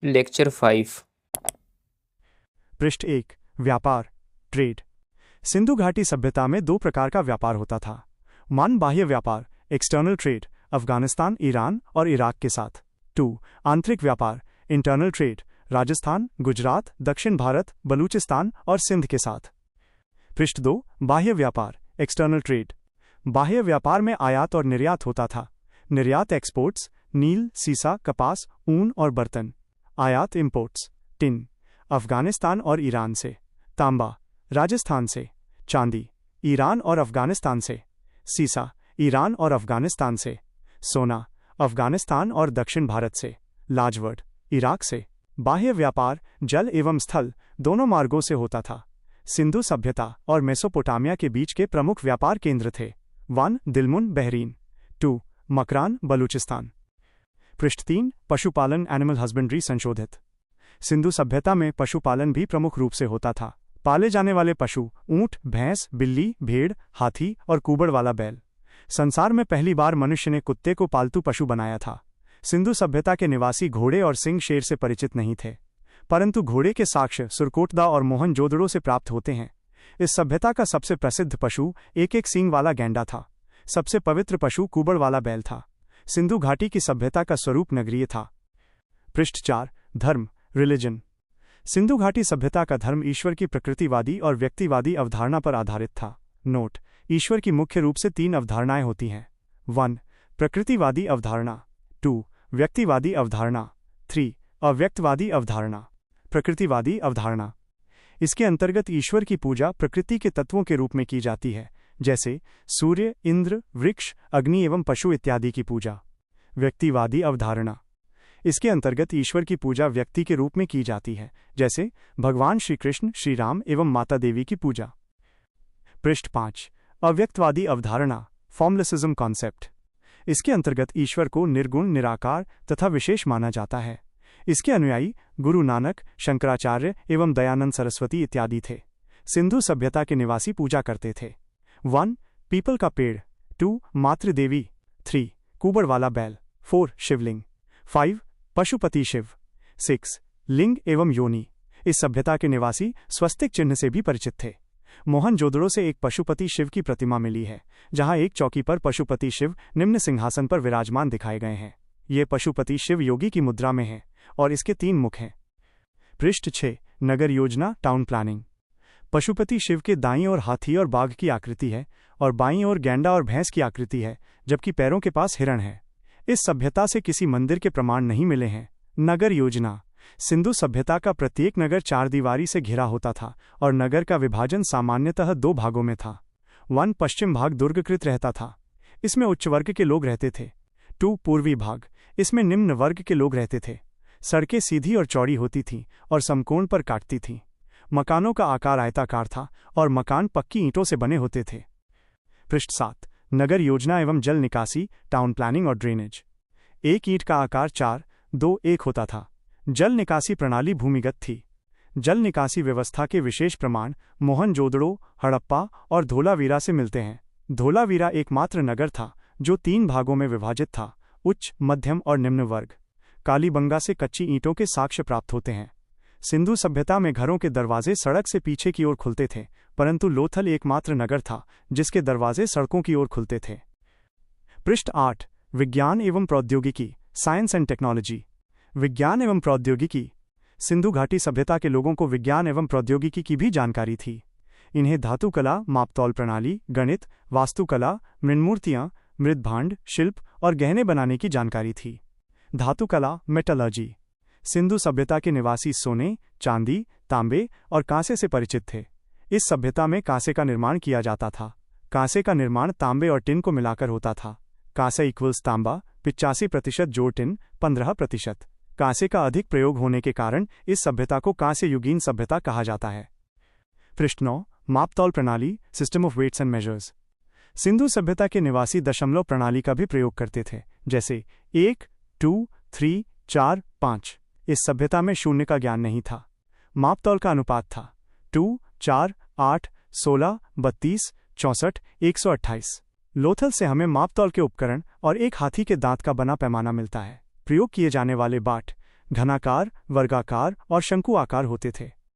Lecture 5। पृष्ठ 1। व्यापार, trade. Sindhu घाटी सभ्यता में दो प्रकार का व्यापार होता था। वन, बाह्य व्यापार, एक्सटर्नल ट्रेड, अफगानिस्तान, ईरान और इराक के साथ। 2, आंतरिक व्यापार, इंटरनल ट्रेड, राजस्थान, गुजरात, दक्षिण भारत, बलूचिस्तान और सिंध के साथ। पृष्ठ 2। बाह्य व्यापार, एक्सटर्नल ट्रेड। बाह्य व्यापार में आयात और निर्यात होता था। निर्यात एक्सपोर्ट्स, नील, सीसा, कपास, ऊन और बर्तन। आयात इंपोर्ट्स, टिन, अफगानिस्तान और ईरान से, तांबा, राजस्थान से, चांदी, ईरान और अफगानिस्तान से, सीसा, ईरान और अफगानिस्तान से, सोना, अफगानिस्तान और दक्षिण भारत से, लाजवर्ड, इराक से। बाह्य व्यापार जल एवं स्थल दोनों मार्गों से होता था। सिंधु सभ्यता और मेसोपोटामिया के बीच के प्रमुख व्यापार केंद्र थे। 1, दिलमुन, बहरीन। 2, मकरान, बलूचिस्तान। पृष्ठ 3। पशुपालन, एनिमल हस्बेंड्री संशोधित। सिंधु सभ्यता में पशुपालन भी प्रमुख रूप से होता था। पाले जाने वाले पशु ऊंट, भैंस, बिल्ली, भेड़, हाथी और कुबड़ वाला बैल। संसार में पहली बार मनुष्य ने कुत्ते को पालतू पशु बनाया था। सिंधु सभ्यता के निवासी घोड़े और सिंह शेर से परिचित नहीं थे, परंतु घोड़े के साक्ष्य सुरकोटदा और मोहनजोदड़ो से प्राप्त होते हैं। इस सभ्यता का सबसे प्रसिद्ध पशु एक सींग वाला गैंडा था। सबसे पवित्र पशु कुबड़ वाला बैल था। सिंधु घाटी की सभ्यता का स्वरूप नगरीय था। पृष्ठ 4। धर्म, रिलीजन। सिंधु घाटी सभ्यता का धर्म ईश्वर की प्रकृतिवादी और व्यक्तिवादी अवधारणा पर आधारित था। नोट: ईश्वर की मुख्य रूप से 3 अवधारणाएं होती हैं। 1, प्रकृतिवादी अवधारणा। 2, व्यक्तिवादी अवधारणा। 3, अव्यक्तवादी अवधारणा। प्रकृतिवादी अवधारणा, इसके अंतर्गत ईश्वर की पूजा प्रकृति के तत्वों के रूप में की जाती है, जैसे सूर्य, इंद्र, वृक्ष, अग्नि एवं पशु इत्यादि की पूजा। व्यक्तिवादी अवधारणा, इसके अंतर्गत ईश्वर की पूजा व्यक्ति के रूप में की जाती है, जैसे भगवान श्री कृष्ण, श्री राम एवं माता देवी की पूजा। पृष्ठ 5। अव्यक्तवादी अवधारणा, फॉर्मलेसिज्म कॉन्सेप्ट। इसके अंतर्गत ईश्वर को निर्गुण, निराकार तथा विशेष माना जाता है। इसके अनुयायी गुरु नानक, शंकराचार्य एवं दयानंद सरस्वती इत्यादि थे। सिंधु सभ्यता के निवासी पूजा करते थे। 1, पीपल का पेड़। 2, मातृ देवी। 3, कुबड़ वाला बैल। 4, शिवलिंग। 5, पशुपति शिव। 6, लिंग एवं योनि। इस सभ्यता के निवासी स्वस्तिक चिन्ह से भी परिचित थे। मोहनजोदड़ो से एक पशुपति शिव की प्रतिमा मिली है, जहां एक चौकी पर पशुपति शिव निम्न सिंहासन पर विराजमान दिखाए गए हैं। ये पशुपति शिव योगी की मुद्रा में है और इसके 3 मुख हैं। पृष्ठ 6। नगर योजना, टाउन प्लानिंग। पशुपति शिव के दाईं ओर हाथी और बाघ की आकृति है और बाईं ओर गैंडा और भैंस की आकृति है, जबकि पैरों के पास हिरण है। इस सभ्यता से किसी मंदिर के प्रमाण नहीं मिले हैं। नगर योजना, सिंधु सभ्यता का प्रत्येक नगर 4 दीवारी से घिरा होता था और नगर का विभाजन सामान्यतः 2 भागों में था। 1, पश्चिम भाग दुर्गकृत रहता था, इसमें उच्च वर्ग के लोग रहते थे। 2, पूर्वी भाग, इसमें निम्न वर्ग के लोग रहते थे। सड़कें सीधी और चौड़ी होती थीं और समकोण पर काटती थीं। मकानों का आकार आयताकार था और मकान पक्की ईंटों से बने होते थे। पृष्ठ 7। नगर योजना एवं जल निकासी, टाउन प्लानिंग और ड्रेनेज। एक ईंट का आकार 4, 2, 1 होता था। जल निकासी प्रणाली भूमिगत थी। जल निकासी व्यवस्था के विशेष प्रमाण मोहनजोदड़ो, हड़प्पा और धोलावीरा से मिलते हैं। धोलावीरा एकमात्र नगर था जो 3 भागों में विभाजित था: उच्च, मध्यम और निम्न वर्ग। कालीबंगा से कच्ची ईंटों के साक्ष्य प्राप्त होते हैं। सिंधु सभ्यता में घरों के दरवाजे सड़क से पीछे की ओर खुलते थे, परंतु लोथल एकमात्र नगर था जिसके दरवाजे सड़कों की ओर खुलते थे। पृष्ठ 8। विज्ञान एवं प्रौद्योगिकी, साइंस एंड टेक्नोलॉजी। विज्ञान एवं प्रौद्योगिकी। सिंधु घाटी सभ्यता के लोगों को विज्ञान एवं प्रौद्योगिकी की भी जानकारी थी। इन्हें धातुकला, मापतौल प्रणाली, गणित, वास्तुकला, मृन्मूर्तियां, मृदभांड, शिल्प और गहने बनाने की जानकारी थी। धातुकला, मेटलर्जी। सिंधु सभ्यता के निवासी सोने, चांदी, तांबे और कांसे से परिचित थे। इस सभ्यता में कांसे का निर्माण किया जाता था। कांसे का निर्माण तांबे और टिन को मिलाकर होता था। कांसे इक्वल्स तांबा 85% जोड़ टिन 15%। कांसे का अधिक प्रयोग होने के कारण इस सभ्यता को कांस्य युगीन सभ्यता कहा जाता है। पृष्ठ 9। मापतौल प्रणाली, system of weights and measures. Sindhu सभ्यता के निवासी दशमलव प्रणाली का भी प्रयोग करते थे, जैसे 1, 2, 3, 4, 5। इस सभ्यता में शून्य का ज्ञान नहीं था। मापतौल का अनुपात था 2, 4, 8, 16, 32, 64, 128। लोथल से हमें मापतौल के उपकरण और एक हाथी के दांत का बना पैमाना मिलता है। प्रयोग किए जाने वाले बाट घनाकार, वर्गाकार और शंकु आकार होते थे।